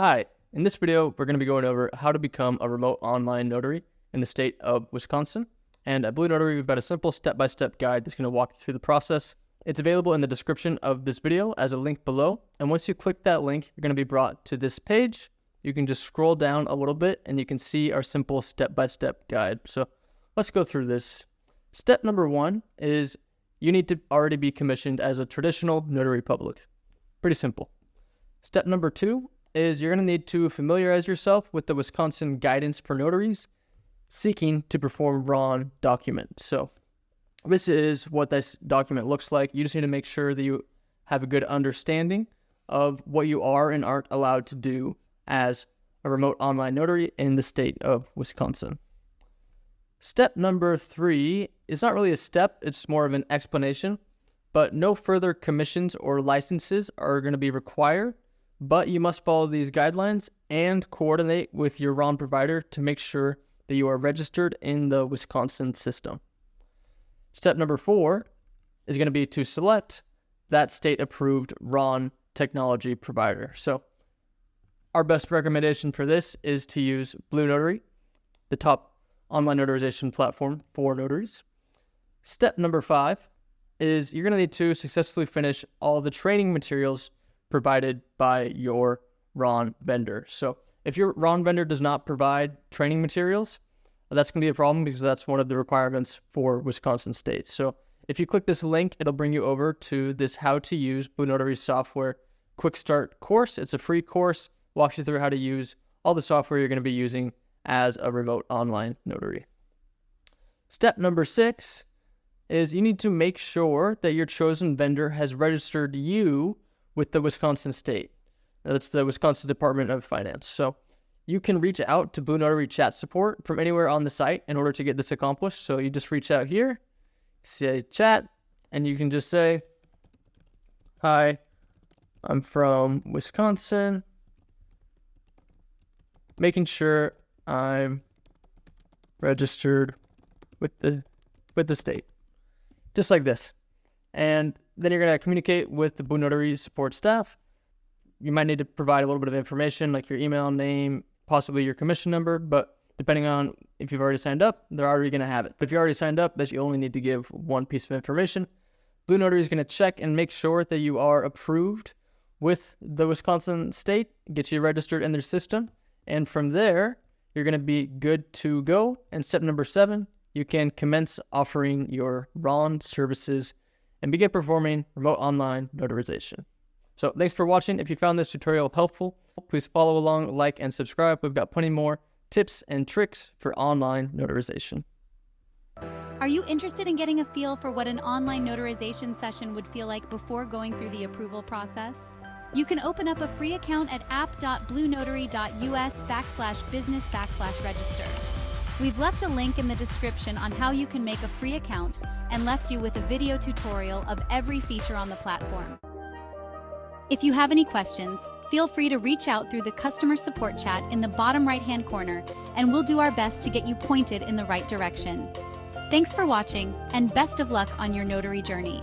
Hi, in this video, we're going to be going over how to become a remote online notary in the state of Wisconsin. And at BlueNotary, we've got a simple step-by-step guide that's going to walk you through the process. It's available in the description of this video as a link below. And once you click that link, you're going to be brought to this page. You can just scroll down a little bit and you can see our simple step-by-step guide. So let's go through this. Step number 1 is you need to already be commissioned as a traditional notary public. Pretty simple. Step number 2 is you're going to need to familiarize yourself with the Wisconsin Guidance for Notaries seeking to perform RON document. So this is what this document looks like. You just need to make sure that you have a good understanding of what you are and aren't allowed to do as a remote online notary in the state of Wisconsin. Step number 3 is not really a step, it's more of an explanation, but no further commissions or licenses are going to be required. But you must follow these guidelines and coordinate with your RON provider to make sure that you are registered in the Wisconsin system. Step number 4 is going to be to select that state-approved RON technology provider. So our best recommendation for this is to use BlueNotary, the top online notarization platform for notaries. Step number 5 is you're going to need to successfully finish all the training materials provided by your RON vendor. So if your RON vendor does not provide training materials, that's going to be a problem because that's one of the requirements for Wisconsin state. So if you click this link, it'll bring you over to this how to use BlueNotary software quick start course. It's a free course, walks you through how to use all the software you're going to be using as a remote online notary. Step number 6 is you need to make sure that your chosen vendor has registered you with the Wisconsin state. That's the Wisconsin Department of Finance. So you can reach out to BlueNotary chat support from anywhere on the site in order to get this accomplished. So you just reach out here, say chat, and you can just say, "Hi, I'm from Wisconsin, making sure I'm registered with the state." Just like this. And then you're going to communicate with the BlueNotary support staff. You might need to provide a little bit of information like your email, name, possibly your commission number, but depending on if you've already signed up, they're already going to have it. But if you already signed up, that you only need to give one piece of information. BlueNotary is going to check and make sure that you are approved with the Wisconsin state, get you registered in their system, and from there, you're going to be good to go. And step number 7, you can commence offering your RON services and begin performing remote online notarization. So thanks for watching. If you found this tutorial helpful, please follow along, like, and subscribe. We've got plenty more tips and tricks for online notarization. Are you interested in getting a feel for what an online notarization session would feel like before going through the approval process? You can open up a free account at app.bluenotary.us/business/register. We've left a link in the description on how you can make a free account and left you with a video tutorial of every feature on the platform. If you have any questions, feel free to reach out through the customer support chat in the bottom right-hand corner, and we'll do our best to get you pointed in the right direction. Thanks for watching, and best of luck on your notary journey.